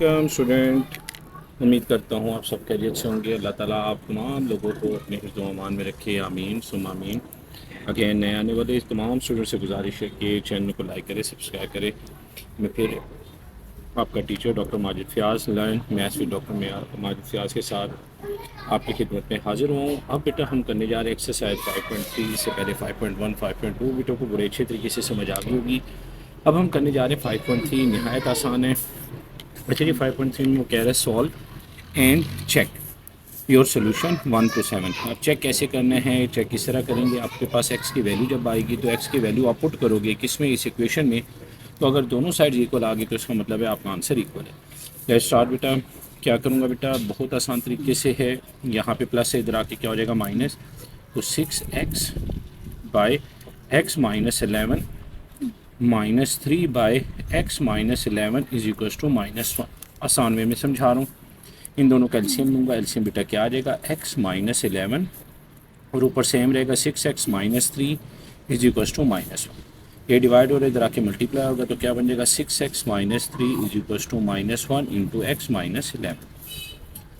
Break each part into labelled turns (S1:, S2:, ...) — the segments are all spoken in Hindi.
S1: Welcome student. उम्मीद करता हूँ आप सब खैरियत से होंगे। अल्लाह ताला आप तमाम लोगों को अपने हिफ्ज़ व अमान में रखे, आमीन सुम आमीन। अगेन नए आने वाले इस तमाम स्टूडेंट से गुजारिश है कि चैनल को लाइक करें, सब्सक्राइब करें। मैं फिर आपका teacher doctor Majid Fayaz learn maths with doctor Majid Fayaz के साथ आपकी खिदमत में हाजिर हूँ। अब बेटा हम करने जा रहे हैं एक्सरसाइज 5.3 से पहले 5.1 5.2 बेटों को बड़े अच्छे तरीके से समझ आ गई होगी। अब हम करने जा रहे हैं 5.3, नहायत आसान है। अच्छा जी, 5.3 में वो कह रहा है solve and check your solution 1 to 7। अब चेक कैसे करना है, चेक किस तरह करेंगे। आपके पास एक्स की वैल्यू जब आएगी तो एक्स की वैल्यू आप पुट करोगे किस में, इस इक्वेशन में। तो अगर दोनों साइड इक्वल आ गई तो इसका मतलब है आपका आंसर इक्वल है। लेट्स स्टार्ट बेटा। क्या करूँगा बेटा, बहुत आसान तरीके से है। यहाँ पे प्लस से इधर आके क्या हो जाएगा माइनस। तो 6x by x minus 11 minus 3 by x minus 11 is equal to -1। आसान वे में समझा रहा हूँ। इन दोनों का एलसीएम लूँगा। एलसीएम बेटा क्या आ जाएगा, x माइनस 11 और ऊपर सेम रहेगा 6x minus 3 is equal to -1। ये डिवाइड हो रहा है, इधर आके मल्टीप्लाई होगा तो क्या बन जाएगा 6x minus 3 is equal to -1 into x minus 11।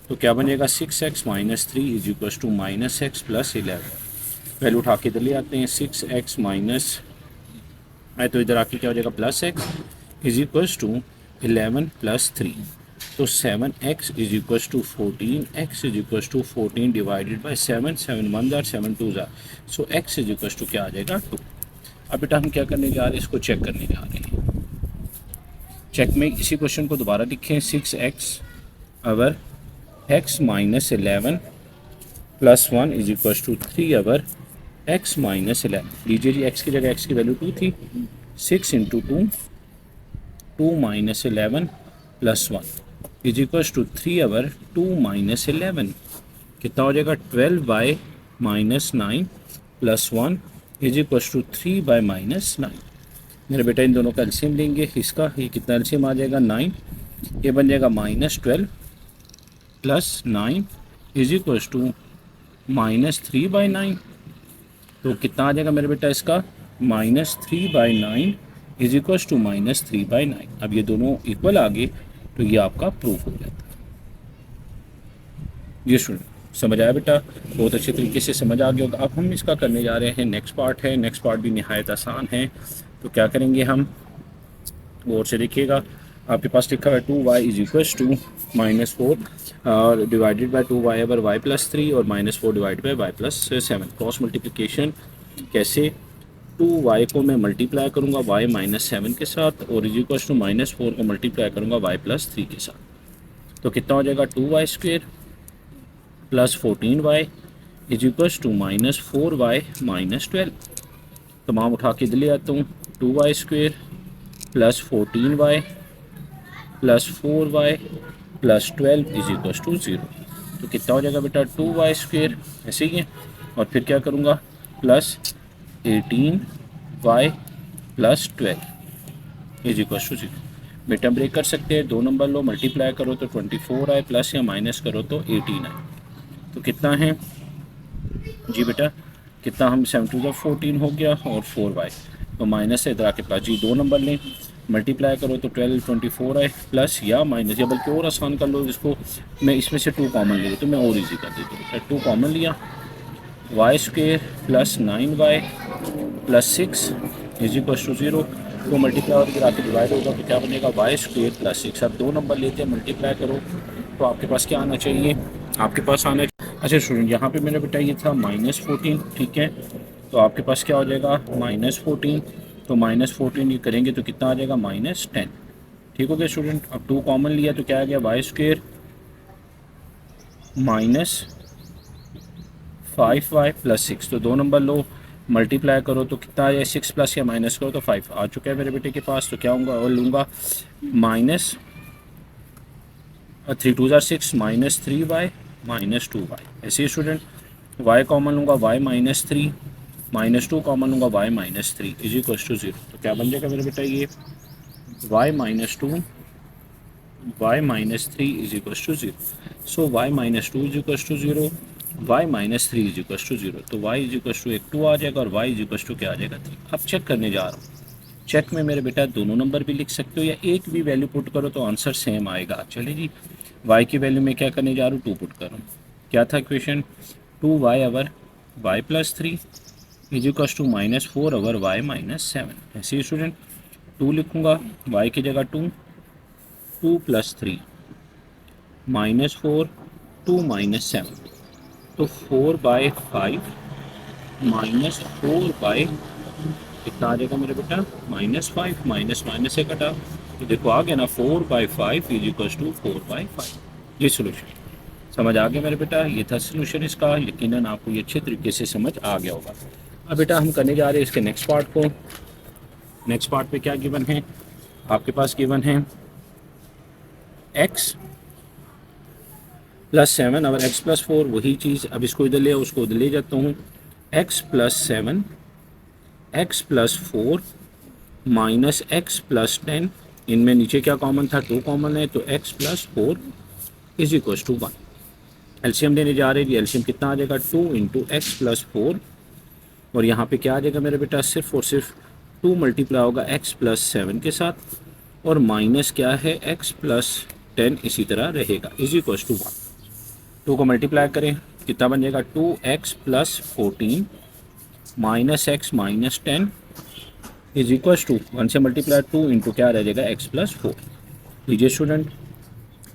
S1: तो क्या बन जाएगा 6x minus 3 is equal to -x plus 11। Value उठा के इधर ले आते हैं। 6x माइनस है तो इधर आके क्या हो जाएगा plus x is equals to 11 plus 3। तो 7x is equals to 14, x is equals to 14 divided by 7, 7 1 जार 7 2 जार। So x is equals to क्या आ जाएगा 2। अब बेटा हम क्या करने जा रहे हैं, इसको चेक करने जा रहे हैं। चेक में इसी क्वेश्चन को दोबारा लिखें। 6x over x minus 11 plus 1 is equals to 3 over x minus 11। लीजिए जी, x की जगह x की वैल्यू 2 थी। 6 into 2 2 minus 11 plus 1 is equals to 3 over 2 minus 11। कितना हो जाएगा 12 by -9 plus 1 is equals to 3 by -9। मेरे बेटा इन दोनों का एलसीएम लेंगे। इसका ये कितना एलसीएम आ जाएगा 9। ये बन जाएगा -12 plus 9 is equals to -3 by 9। तो कितना आ जाएगा मेरे बेटा इसका -3 by 9 is equals to -3 by 9। अब ये दोनों इक्वल आ गए तो ये आपका प्रूफ हो जाता है। ये स्टूडेंट समझ आया बेटा, बहुत अच्छे तरीके से समझ आ गया होगा। अब हम इसका करने जा रहे हैं नेक्स्ट पार्ट है। नेक्स्ट पार्ट भी नहायत आसान है। तो क्या करेंगे हम, गौर से देखिएगा। आपके पास लिखा हुआ है 2y इज इक्वल्स टू -4 और divided by 2y over y plus 3 और -4 divide by y plus 7। Cross multiplication कैसे, 2y को मैं मल्टीप्लाई करूँगा y माइनस 7 के साथ और इज इक्वल्स टू -4 को मल्टीप्लाई करूँगा y प्लस 3 के साथ। तो कितना हो जाएगा 2y square plus 14y is equals to -4y minus 12। तमाम उठा के ले आता हूँ। 2y square plus 14y plus 4y plus 12 is equals to 0। तो कितना हो जाएगा बेटा 2y स्क्वेयर, ऐसे ही है। और फिर क्या करूँगा plus 18y plus 12 is equals to 0। बेटा ब्रेक कर सकते हैं, 2 नंबर लो, मल्टीप्लाई करो तो 24 आए, प्लस या माइनस करो तो 18 आए। तो कितना है जी बेटा, कितना हम 7 2 14 हो गया और 4y तो माइनस से इधर आके प्लस। जी 2 नंबर लें, मल्टीप्लाई करो तो 12 24 आए, प्लस या माइनस, या बल्कि और आसान कर लो इसको। मैं इसमें से 2 कॉमन ले तो मैं और इजी कर देता हूँ। 2 कॉमन लिया, y square plus 9y plus 6 is equal to 0। तो मल्टीप्लाई और फिर आके डिवाइड होगा तो क्या बनेगा वाई स्क्वेयर प्लस 6। अब 2 नंबर लेते हैं, मल्टीप्लाई करो तो आपके पास क्या आना चाहिए, आपके पास आना। अच्छा स्टूडेंट, यहाँ पे मैंने बेटा ये था -14, ठीक है। तो आपके पास क्या हो जाएगा -14। तो -14 ये करेंगे तो कितना आ जाएगा -10। ठीक हो गया स्टूडेंट। अब 2 कॉमन लिया तो क्या आ गया Y square minus 5y plus 6। तो 2 नंबर लो, मल्टीप्लाई करो तो कितना आ जाए 6 प्लस या माइनस करो तो 5 आ चुका है मेरे बेटे के पास। तो क्या होगा और लूँगा माइनस 3 2 6 -3y माइनस 2y। ऐसे ही स्टूडेंट y कॉमन लूँगा y -3 -2 कॉमन लूँगा y -3 इज इक्वल टू 0। तो क्या बन जाएगा मेरे बेटा ये y -2 y-3 is equal to 0। So y-2 is equal to 0, y-3 is equal to 0। तो y इज इक्वल टू 2 आ जाएगा और y इज इक्वल टू क्या आ जाएगा 3। अब चेक करने जा रहा हूँ। चेक में मेरे बेटा दोनों नंबर भी लिख सकते हो या एक भी वैल्यू पुट करो तो आंसर सेम आएगा। चलिए जी, y की वैल्यू में क्या करने जा रहा हूँ, 2 पुट करूँ। क्या था question, 2y over y plus 3 is equal to -4 over y -7। ऐसे ही स्टूडेंट 2 लिखूँगा, y की जगह 2, 2 + 3 -4 2 -7, तो 4/5 -4/, कितना आ जाएगा मेरे बेटा, -5, माइनस से कटा तो देखो आ गया ना, 4/5 इज इक्वल टू 4/5। ये सोल्यूशन समझ आ गया मेरे बेटा, ये था सोल्यूशन इसका। यकीनन आपको ये अच्छे तरीके से समझ आ गया होगा। अब बेटा हम करने जा रहे हैं इसके नेक्स्ट पार्ट को। नेक्स्ट पार्ट पे क्या गिवन है आपके पास, गिवन है x + 7 और x + 4, वही चीज़। अब इसको इधर ले उसको उधर ले जाता हूँ। x + 7 x + 4 -x + 10, इनमें नीचे क्या कॉमन था, 2 कॉमन है, तो x + 4 is equal to 1। LCM लेने जा रहे हैं। एलसीएम कितना आ जाएगा, 2 × x + 4, और यहाँ पे क्या आ जाएगा मेरे बेटा, सिर्फ और सिर्फ 2 मल्टीप्लाई होगा x + 7 के साथ, और माइनस क्या है, x + 10 इसी तरह रहेगा, इज इक्वल टू 1। 2 को मल्टीप्लाई करें, कितना बन जाएगा, 2x + 14 -x - 10 is equal to 1 से मल्टीप्लाई 2 इंटू क्या रह जाएगा, x + 4। लीजिए student,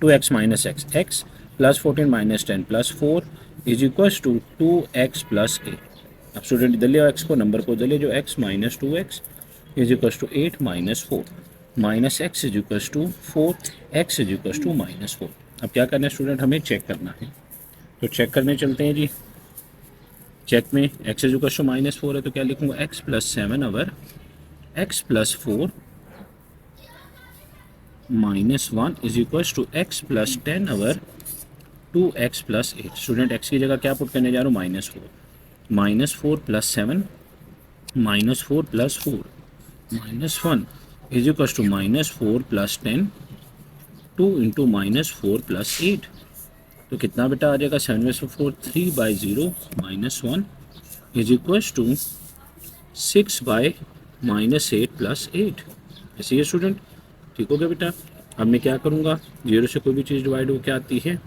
S1: 2x - x, x + 14 - 10 + 4 is equal to 2x + 8। अब स्टूडेंट इधर ले x को, नंबर को इधर ले, जो x - 2x is equal to 8 - 4 -x is equal to 4, x is equal to -4। अब क्या करना है स्टूडेंट, हमें चेक करना है, तो चेक करने चलते हैं जी। चेक में x इज इक्वल टू -4 है, तो क्या लिखूंगा, x + 7 over x + 4 -1 is equal to x + 10 over 2x + 8। Student x की जगह क्या पुट करने जा रहा हूँ, -4 + 7 -4 + 4 -1 इज इक्वल टू -4 + 10 2 इंटू -4 + 8, तो कितना बेटा आ जाएगा, 7 में से 4 3/0 -1 इज इक्वल टू 6/-8 + 8। ऐसे ही स्टूडेंट, ठीक हो गया बेटा। अब मैं क्या करूँगा, 0 से कोई भी चीज़ डिवाइड हो क्या आती है,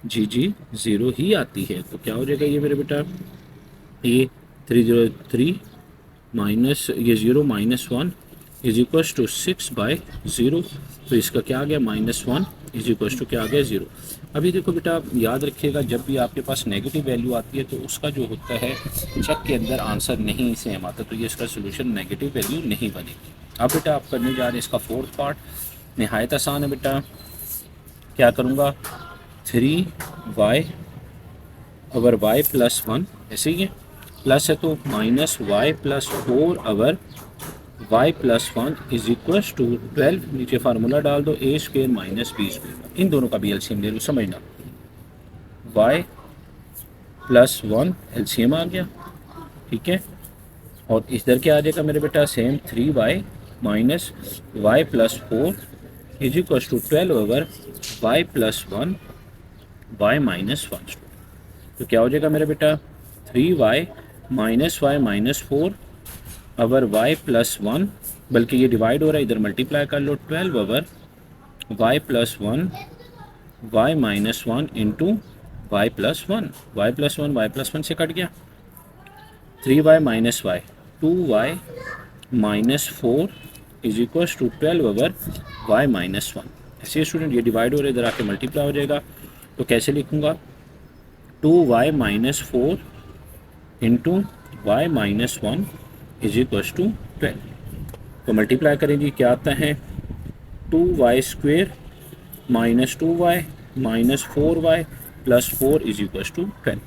S1: जी 0 ही आती है, तो क्या हो जाएगा ये मेरे बेटा, ये 303 माइनस ये 0 -1 इज इक्वल टू 6/0, तो इसका क्या आ गया, -1 इज इक्वल टू क्या आ गया, 0। अभी देखो बेटा, याद रखिएगा, जब भी आपके पास नेगेटिव वैल्यू आती है तो उसका जो होता है चेक के अंदर आंसर नहीं सेम आता, तो ये इसका सोल्यूशन नेगेटिव वैल्यू नहीं बनेगी। अब बेटा आप करने जा रहे हैं इसका फोर्थ पार्ट, नहायत आसान है बेटा। क्या करूँगा, 3y अवर y + 1, ऐसे ही है, प्लस है तो -y + 4 over y + 1 is equal to 12। नीचे फार्मूला डाल दो, a² - b²। इन दोनों का भी एलसीएम ले लो, समझना, y + 1 एलसीएम आ गया, ठीक है, और इधर क्या आ जाएगा मेरे बेटा, same 3y - y + 4 is equal to 12 over y + 1 y - 1। तो क्या हो जाएगा मेरे बेटा, 3y - y - 4 ओवर y + 1, बल्कि ये डिवाइड हो रहा है, इधर मल्टीप्लाई कर लो, 12 over y + 1 y - 1 into y + 1, y + 1 y + 1 से कट गया, 3y - y 2y - 4 is equal to 12 over y - 1। ऐसे स्टूडेंट ये डिवाइड हो रहा है, इधर आके मल्टीप्लाई हो जाएगा, तो कैसे लिखूँगा, 2y - 4 into y - 1 is equal to 12। तो मल्टीप्लाई करेंगे, क्या आता है, 2y² - 2y - 4y + 4 is equal to 12।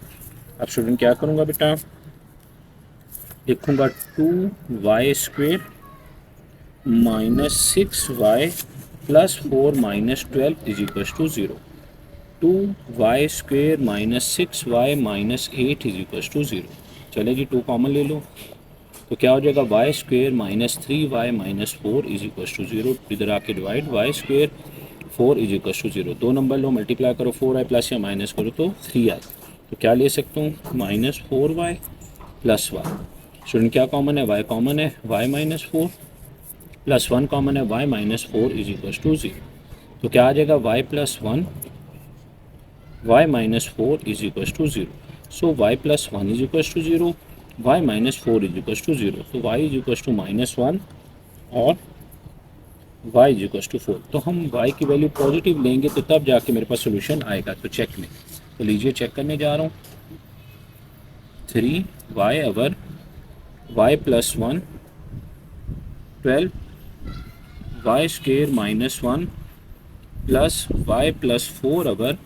S1: अब स्टूडेंट क्या करूँगा बेटा, लिखूँगा 2y² - 6y + 4 - 12 is equal to 0। 2y² - 6y - 8 is equal to 0। चले जी, 2 कॉमन ले लो, तो क्या हो जाएगा, y² - 3y - 4 is equal to 0। इधर आके divide, y² 4 is equal to 0। 2 number लो, मल्टीप्लाई करो, 4y प्लस या माइनस करो तो 3y, तो क्या ले सकता हूँ, -4y + y। स्टूडेंट क्या कॉमन है, y कॉमन है, y - 4 प्लस 1 कॉमन है, y minus 4 is equal to 0। तो क्या आ जाएगा y plus 1 y minus 4 is equal to 0। So y plus 1 is equal to 0, y minus 4 is equal to 0। तो y is equal to minus 1 और y इज इक्वल टू 4। तो हम y की वैल्यू पॉजिटिव लेंगे तो तब जाके मेरे पास सोल्यूशन आएगा। तो चेक में, तो लीजिए चेक करने जा रहा हूँ। 3y अवर y plus 1 12 y square minus 1 plus y plus 4 over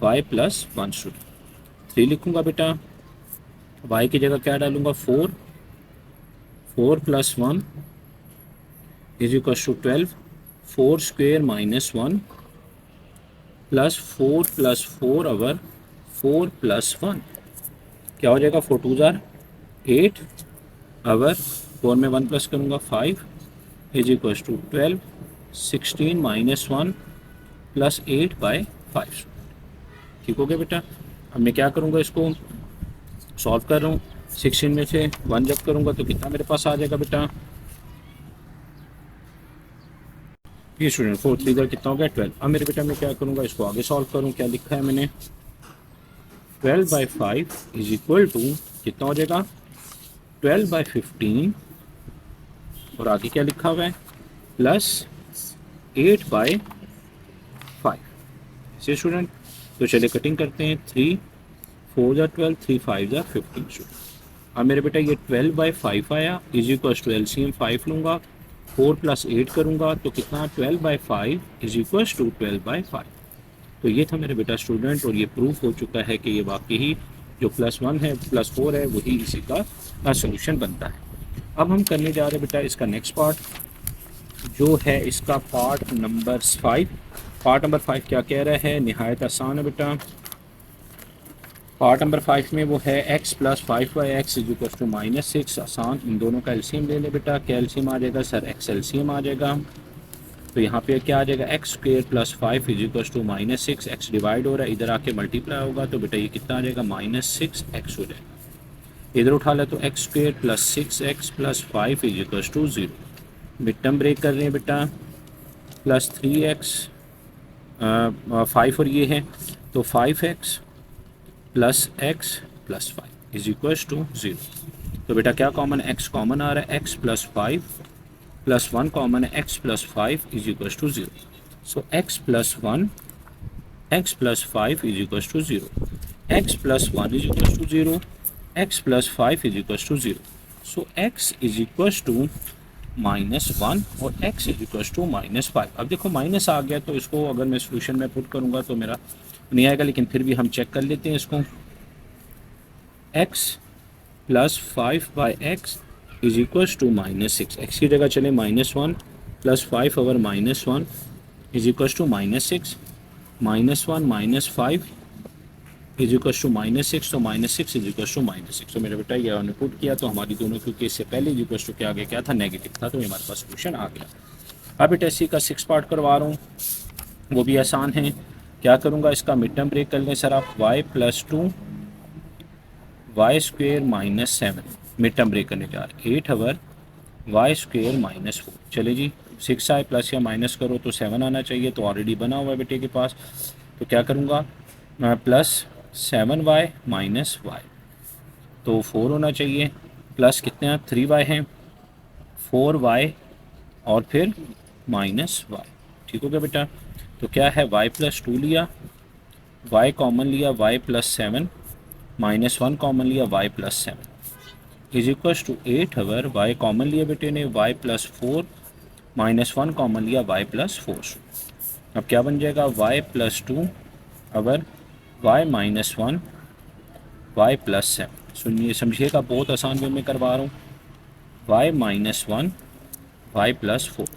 S1: y plus 1 student. 3 लिखूंगा बेटा, y की जगह क्या डालूंगा 4, 4 plus 1 is equal to 12, 4 square minus 1 plus 4 plus 4 over 4 plus 1 क्या हो जाएगा 4 2 जार 8 अवर 4 में 1 प्लस करूँगा 5 is equal to 12, 16 minus 1 plus 8 by 5। ठीक हो गया बेटा। अब मैं क्या करूँगा, इसको सॉल्व कर रहा हूँ। 16 में से 1 जब करूँगा तो कितना मेरे पास आ जाएगा बेटा, ये स्टूडेंट 4 3 इधर कितना हो गया 12। अब मेरे बेटा मैं क्या करूँगा, इसको आगे सॉल्व करूँ। क्या लिखा है मैंने, 12 बाई 5 इज इक्वल टू कितना हो जाएगा 12 बाई 15 और आगे क्या लिखा हुआ है प्लस 8 बाई 5। इसे स्टूडेंट तो चलिए कटिंग करते हैं। 3 4 जार 12, 3 5 जार 15 स्टूडेंट। अब मेरे बेटा ये 12 बाई 5 आया इज इक्वल टू एलसीएम 5 लूँगा, 4 प्लस 8 करूँगा तो कितना 12 by 5 is equal to 12 by 5। तो ये था मेरे बेटा स्टूडेंट, और ये प्रूफ हो चुका है कि ये वाकई ही जो +1 है +4 है वही इसी का सोल्यूशन बनता है। अब हम करने जा रहे हैं बेटा इसका नेक्स्ट पार्ट, जो है इसका पार्ट नंबर 5। पार्ट नंबर 5 क्या कह रहा है, निहायत आसान है बेटा। पार्ट नंबर 5 में वो है x plus 5y(x) is equal to -6। आसान, इन दोनों का एलसीएम ले ले बेटा। क्या एलसीएम आ जाएगा सर, x एलसीएम आ जाएगा। तो यहाँ पे क्या आ जाएगा x square plus 5 is equal to -6। X divide हो रहा है, इधर आके मल्टीप्लाई होगा तो बेटा ये कितना आ जाएगा -6x हो जाएगा। इधर उठा ले तो x square plus 6x plus 5 is equal to 0। Mid term break कर रहे हैं बेटा, प्लस 3x 5 और ये है तो 5x plus x plus 5 is equal to 0। तो बेटा क्या कॉमन, x कॉमन आ रहा है, x प्लस 5 प्लस 1 कॉमन है, x plus 5 is equal to 0। So x plus 1 x plus 5 is equal to 0, x plus 1 is equal to 0, x plus 5 is equal to 0। So x is equal to -1 और x इज इक्वल टू -5। अब देखो माइनस आ गया तो इसको अगर मैं सोल्यूशन में पुट करूँगा तो मेरा नहीं आएगा, लेकिन फिर भी हम चेक कर लेते हैं इसको। x plus 5 by x is equal to -6। X की जगह चले -1 plus 5 over -1 is equal to -6, -1 -5 is equal to -6। तो -6 इज इक्वल टू -6। तो मेरा बेटा ये हमने पुट किया तो हमारी दोनों, क्योंकि इससे पहले इज इक्वल टू क्या आ गया, क्या था नेगेटिव था, तो हमारे पास सोल्यूशन आ गया। अब बेटा इसी का 6 पार्ट करवा रहा हूँ, वो भी आसान है। क्या करूँगा, इसका मिड टर्म ब्रेक कर लें सर आप, y plus 2 Y square -7 mid term break करने जा रहे 8 ओवर y स्क्वेयर -4। चले जी 6 आए, प्लस या माइनस करो तो 7 आना चाहिए, तो ऑलरेडी बना हुआ है बेटे के पास। तो क्या करूँगा, प्लस 7y माइनस y तो 4 होना चाहिए, प्लस कितने 3y हैं, 4y और फिर -y। ठीक हो गया बेटा। तो क्या है y प्लस 2 लिया, y कॉमन लिया, y प्लस 7 -1 कॉमन लिया, y plus 7 is equal to 8 over y common लिया बेटे ने, y प्लस 4 -1 कॉमन लिया, y प्लस 4। अब क्या बन जाएगा, y plus 2 over y minus 1 y plus 7। सुनिए समझिएगा, बहुत आसान वे में करवा रहा हूँ। y माइनस 1 y प्लस 4,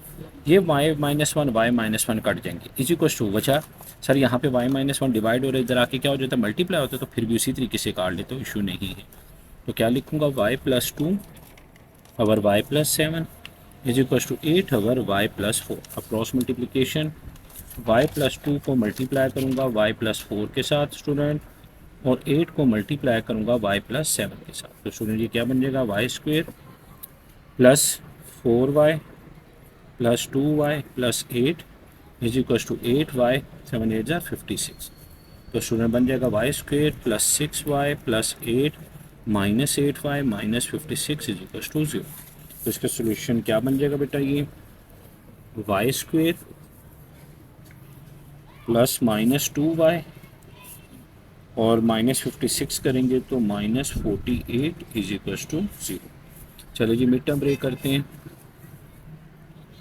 S1: ये y minus 1 y minus 1 cut जाएंगे, इसी को टू बचा। सर यहाँ पे y माइनस 1 डिवाइड हो रहा है, इधर आके क्या हो जाता है मल्टीप्लाई होता है, तो फिर भी उसी तरीके से काट ले तो इशू नहीं है। तो क्या लिखूँगा, y plus 2 over y plus 7 is equal to 8 over y plus 4। अब क्रॉस मल्टीप्लिकेशन, y प्लस 2 को मल्टीप्लाई करूँगा y प्लस 4 के साथ स्टूडेंट, और 8 को मल्टीप्लाई करूँगा y प्लस 7 के साथ। तो स्टूडेंट ये क्या बन जाएगा, y square plus 4y plus 2y plus 8 is equal to 8y, 7 8 ज़ा 56। तो स्टूडेंट बन जाएगा y square plus 6y plus 8 minus 8y minus 56 is equal to 0। तो इसका सोल्यूशन क्या बन जाएगा बेटा, ये Y square plus minus 2y और माइनस 56 करेंगे तो माइनस 48 इज इक्वल टू 0। चलो जी मिड टर्म ब्रेक करते हैं।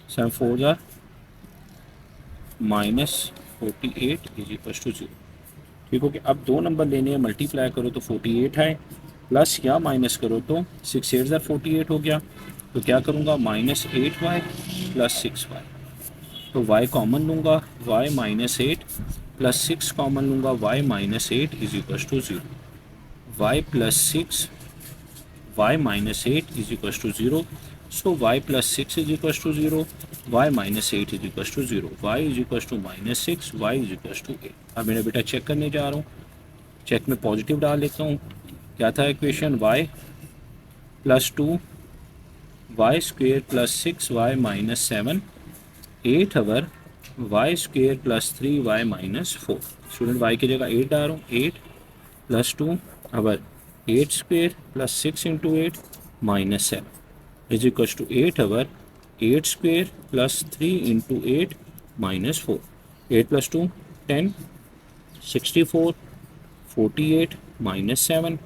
S1: 7 4 ज़ा माइनस 48 इज इक्वल टू 0। ठीक हो गया। अब दो नंबर लेने हैं, मल्टीप्लाई करो तो 48 है, प्लस या माइनस करो तो 6 8 ज़ा 48 हो गया। तो क्या करूँगा, माइनस 8y प्लस 6y। तो y कॉमन लूँगा, y माइनस 8 प्लस 6 कॉमन लूँगा, y minus 8 is equal to 0। y plus 6 y minus 8 is equal to 0। So y plus 6 is equal to 0, y minus 8 is equal to 0, y is equal to minus 6, y is equal to 8। अब मेरा बेटा चेक करने जा रहा हूँ, चेक में पॉजिटिव डाल लेता हूँ। क्या था equation, y plus 2 Y square plus 6y minus 7 8 over Y square plus 3y minus 4। Student y की जगह 8 डाल रहा हूँ, 8 plus 2 over 8 square plus 6 into 8 minus 7 is equal to 8 over 8 square plus 3 into 8 minus 4। 8 plus 2 10 64 48 minus 7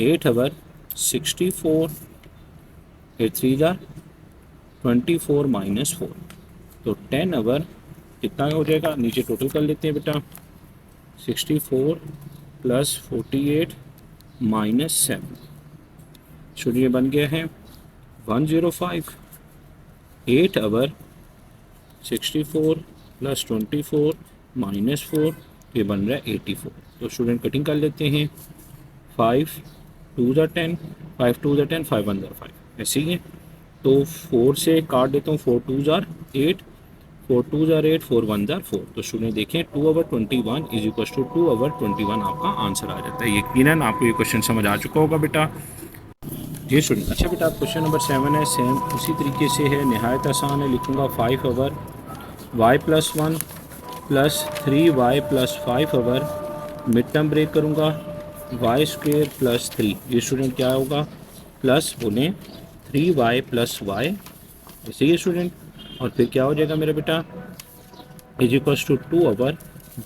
S1: 8 over 64 8 3 ज़ा 24 माइनस 4। तो 10 अवर कितना हो जाएगा, नीचे टोटल कर लेते हैं बेटा, 64 प्लस 48 माइनस 7। चलिए बन गया है 105। 8 अवर 64 प्लस 24 माइनस 4, ये बन रहा है 84। तो स्टूडेंट कटिंग कर लेते हैं, 5 2 ज़ा 10 5 2 ज़ा 10 5 1 ज़ा 5 ऐसे ही है। तो 4 से काट देता हूँ, 4 2 ज़ा 8 4 2 ज़ा 8 4 1 ज़ा 4। तो स्टूडेंट देखें 2 over 21 is equal to 2 over 21 आपका आंसर आ जाता है। यकीनन आपको ये क्वेश्चन समझ आ चुका होगा बेटा। ये स्टूडेंट अच्छा बेटा, क्वेश्चन नंबर 7 है, सेम उसी तरीके से है, नहायत आसान है। लिखूँगा 5 over y plus 1 plus 3y plus 5 over, mid term break करूँगा, y स्क्वेयर प्लस 3। ये स्टूडेंट क्या होगा, प्लस बोलें 3y प्लस y ऐसे ही स्टूडेंट। और फिर क्या हो जाएगा मेरा बेटा, is equal to 2 over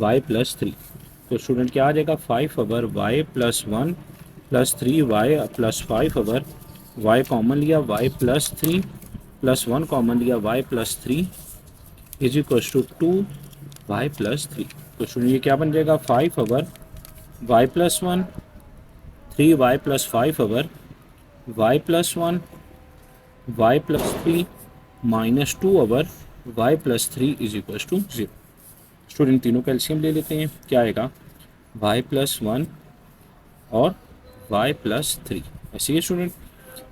S1: y plus 3। तो स्टूडेंट क्या आ जाएगा, 5 over y plus 1 plus 3y plus 5 over y common लिया, y प्लस 3 प्लस 1 कॉमन लिया, y plus 3 is equal to 2y plus 3। तो स्टूडेंट ये क्या बन जाएगा, 5 over y plus 1 3y plus 5 over y plus 1 y plus 3 minus 2 over y plus 3 is equal to 0। Student तीनों का एलसीएम ले लेते हैं, क्या आएगा, y प्लस 1 और y प्लस 3 ऐसे ही स्टूडेंट।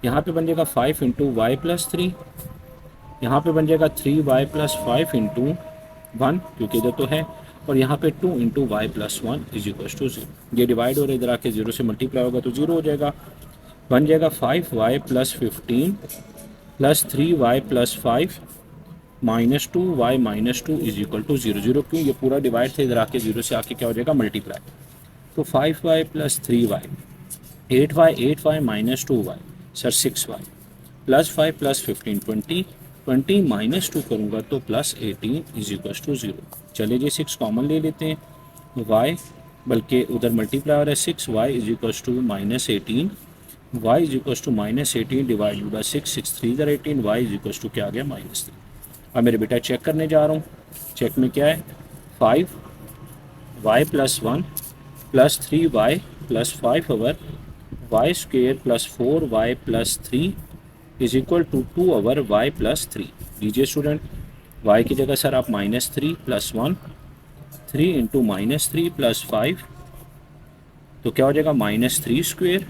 S1: यहाँ पे बन जाएगा 5 इंटू वाई प्लस 3, यहाँ पे बन जाएगा 3y प्लस 5 इंटू 1 क्योंकि इधर तो है, और यहाँ पे 2 into y plus 1 is equal to 0। ये डिवाइड हो रहा है, इधर आके 0 से मल्टीप्लाई होगा तो 0 हो जाएगा। बन जाएगा 5y plus 15 plus 3y plus 5 minus 2y minus 2 is equal to 0। 0 क्यों, ये पूरा डिवाइड था, इधर आके 0 से आके क्या हो जाएगा, मल्टीप्लाई। तो 5y plus 3y 8y minus 2y sir 6y plus 5 plus 15 20 minus 2 करूँगा तो प्लस 18 इज इक्वल टू 0। चलिए जी 6 कॉमन ले लेते हैं, y बल्कि उधर मल्टीप्लाई हो रहा है 6y is equal to minus 18, y is equal to minus 18 divided by 6 6 3 ज़ा 18, y इज इक्वल टू क्या आ गया, माइनस 3। अब मेरे बेटा चेक करने जा रहा हूँ, चेक में क्या है, 5y plus 1 plus 3y plus 5 over y square plus 4y plus 3 is equal to 2 over y plus 3। लीजिए स्टूडेंट, y की जगह सर आप minus 3 plus 1 3 into minus 3 plus 5, तो क्या हो जाएगा, minus 3 square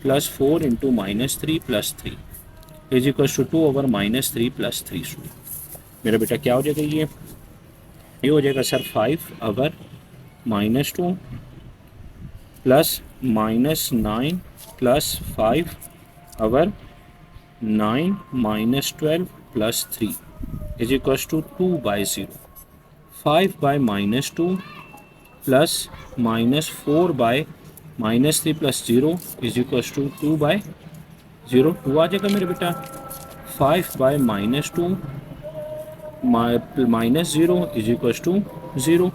S1: plus 4 into minus 3 plus 3 is equal to 2 over minus 3 plus 3 student. मेरा बेटा क्या हो जाएगा, ये हो जाएगा sir 5 over minus 2 plus minus 9 plus 5 over 9 minus 12 plus 3 is equal to 2/0, 5/-2 plus -4/-3 plus 0 is equal to 2/0। 2 आ जाएगा मेरे बेटा। 5/-2 -0 इज इक्वल टू 0,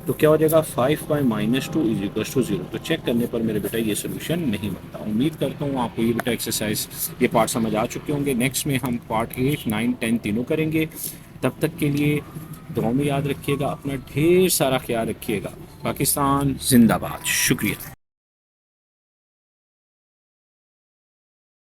S1: तो क्या हो जाएगा 5/-2 इज इक्वल टू 0। तो चेक करने पर मेरे बेटा ये सोल्यूशन नहीं बनता। उम्मीद करता हूँ आपको ये बेटा एक्सरसाइज ये पार्ट समझ आ चुके होंगे। नेक्स्ट में हम पार्ट 8, 9, 10 तीनों करेंगे। तब तक के लिए दुआ में याद रखिएगा, अपना ढेर सारा ख्याल रखिएगा। पाकिस्तान जिंदाबाद। शुक्रिया।